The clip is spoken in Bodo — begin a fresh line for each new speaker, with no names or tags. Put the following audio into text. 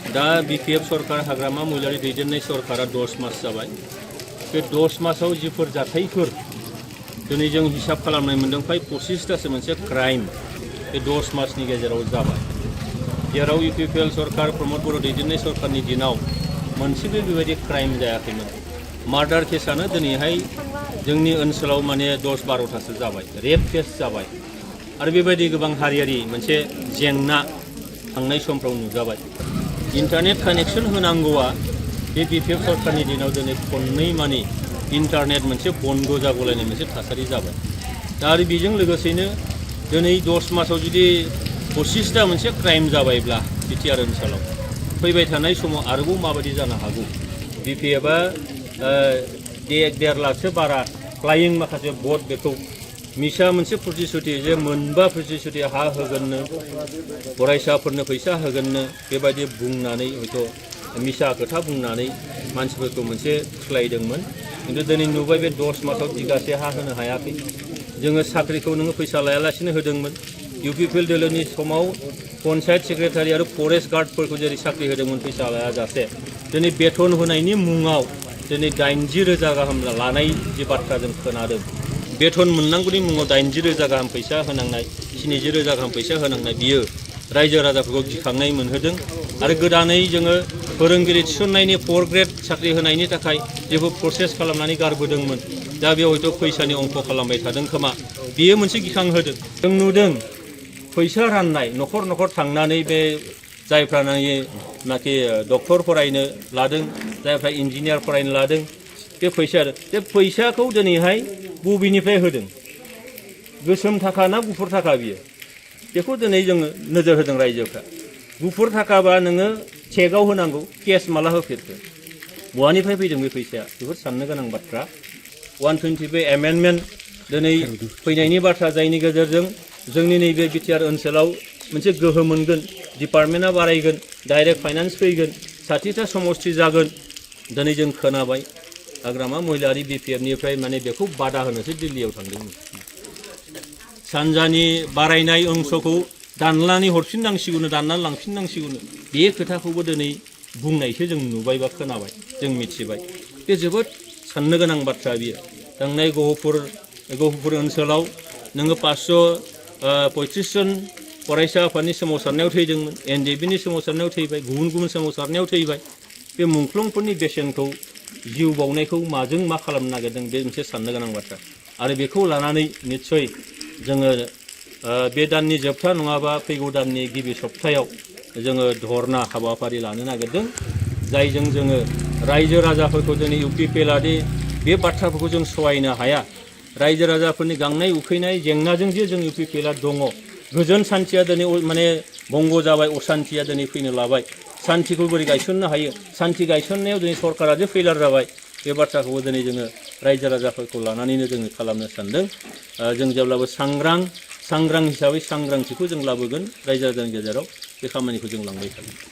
दा बिपिएफ सरकार हाग्रामा महिलारि दैदेननाय सरकारा 10 मास जाबाय। बे 10 मासाव जिफोर जाथायफोर दिनै जों हिसाब खालामनाय मोनदों फ्राय 25तासो मोनसे क्राइम बे 10 मासनि गेजेराव जाबाय। जेराव इउपिपिएल सरकार प्रमद बर' दैदेननाय सरकारनि दिनाव मोनसेबो बेबायदि क्राइम जायाखैमोन। मार्डार केसानो दिनैहाय जोंनि ओनसोलाव माने 10-12तासो जाबाय। रेप केस जाबाय आरो बेबायदि गोबां हारियारि मोनसे जेंना थांनाय समफ्राव नुजाबाय। इन्टारनेट कानेक्शन होनांगौआ बे बिपिएफ सरकारनि दिनाव दिनै खननै मानि इन्टारनेट मोनसे बन्द जागलायनाय मोनसे थासारि जाबाय। दा आरो बेजों लोगोसेनो दिनै 10 मासाव जुदि 25ता मोनसे क्राइम जाबायब्ला बिटिआर ओनसोलाव फैबाय थानाय समाव आरोबाव माबायदि जानो हागौ। बिपिएफआ 1.5 लाखसो बारा फ्लाइं माखासे भट बेखौ मिसा मोनसे प्रतिश्रुति जे मोनबा प्रतिश्रुति हा होगोननो फरायसाफोरनो फैसा होगोननो बेबायदि बुंनानै हयथ' मिसा खोथा बुंनानै मानसिफोरखौ मोनसे थुस्लायदोंमोन। खिन्थु दिनै नुबाय बे 10 मासाव बिगासे हा होनो हायाखै। जोङो साख्रिखौ नोङो फैसा लायालासिनो होदोंमोन। इउपिपिएल दोलोनि समाव पन्चायत सेक्रेटारि आरो फरेस्ट गार्डफोरखौ जेरै साख्रि होदोंमोन फैसा लायाजासे दिनै बेथन होनायनि मुङाव दिनै 80,000 गाहाम लानाय जे बाथ्रा जों खोनादों। बेथन मोननांगौनि मुङाव 80,000 गाहाम फैसा होनांनाय 70,000 गाहाम फैसा होनांनाय बियो रायजो राजाफोरखौ गिखांनाय मोनहोदों। आरो गोदानै जोङो फोरोंगिरि थिसननायनि 4 ग्रेड साख्रि होनायनि थाखाय जेबो प्रसेस खालामनानै गारबोदोंमोन। दा बेयाव हयथ' फैसानि अंक खालामबाय थादों खोमा बियो मोनसे गिखांहोदों। जों नुदों फैसा राननाय न'खर न'खर थांनानै बे जायफ्रा नाखि डक्टर फरायनो लादों जायफ्रा इन्जिनियार फरायनो लादों बे फैसाखौ दिनैहाय बबेनिफ्राय होदों गोसोम थाखा ना गुफुर थाखा बियो बेखौ दिनै जोङो नोजोर होदों रायजोफ्रा। गुफुर थाखाबा नोङो चेकआव होनांगौ केस माला होफेरखो बहानिफ्राय फैदों बे फैसाया बेफोर साननो गोनां बाथ्रा। 120 एमेन्डमेन्ट दिनै फैनायनि बाथ्रा जायनि गेजेरजों जोंनि नैबे बिटिआर ओनसोलाव मोनसे गोहो मोनगोन डिपार्टमेन्टआ बारायगोन डाइरेक्ट फाइनान्स फैगोन 60टा समष्टि जागोन। दिनै जों खोनाबाय हाग्रामा महिलारि बिपिएफनिफ्राय माने बेखौ बादा होनोसो दिल्लीयाव थांदोंमोन। सानजानि बारायनाय अंशखौ दाननानै हरफिननांसिगौनो दाननानै लांफिननांसिगौनो बे खोथाखौबो दिनै बुंनायसो जों नुबाय बा खोनाबाय जों मिथिबाय। बे जोबोद साननो गोनां बाथ्रा बियो। थांनाय गहपुर ओनसोलाव नोङो 535 जन फरायसा आफादनि सोमावसारनायाव थैदोंमोन। एनडिएफबिनि सोमावसारनायाव थैबाय गुबुन गुबुन सोमावसारनायाव थैबाय। बे मुंख्लंफोरनि बेसेनखौ जिउ बावनायखौ माजों मा खालामनो नागिरदों बे मोनसे साननो गोनां बाथ्रा। आरो बेखौ लानानै निस्सय जोङो बे दाननि जोबथा नङाबा फैगौ दाननि गिबि सप्तायाव जोङो धरना हाबाफारि लानो नागिरदों। जायजों जोङो रायजो राजाफोरखौ दिनै इउपिपिएलआदि बे बाथ्राफोरखौ जों सहायनो हाया। रायजो राजाफोरनि गांनाय उखैनाय जेंनाजों जे जों इउपिपिएलआ दङ गोजोन सान्थिया दिनै माने बंग जाबाय असान्थिया दिनै फैनो लाबाय। सान्थिखौ बोरै गायसननो हायो सान्थि गायसननायाव दिनै सरकारा जे फेलार जाबाय बे बाथ्राखौबो दिनै जोङो रायजो राजाफोरखौ लानानैनो जोङो खालामनो सानदों। जों जेब्लाबो सांग्रां हिसाबै सांग्रांथिखौ जों लाबोगोन रायजो राजानि गेजेराव बे खामानिखौ जों लांबाय थागोन।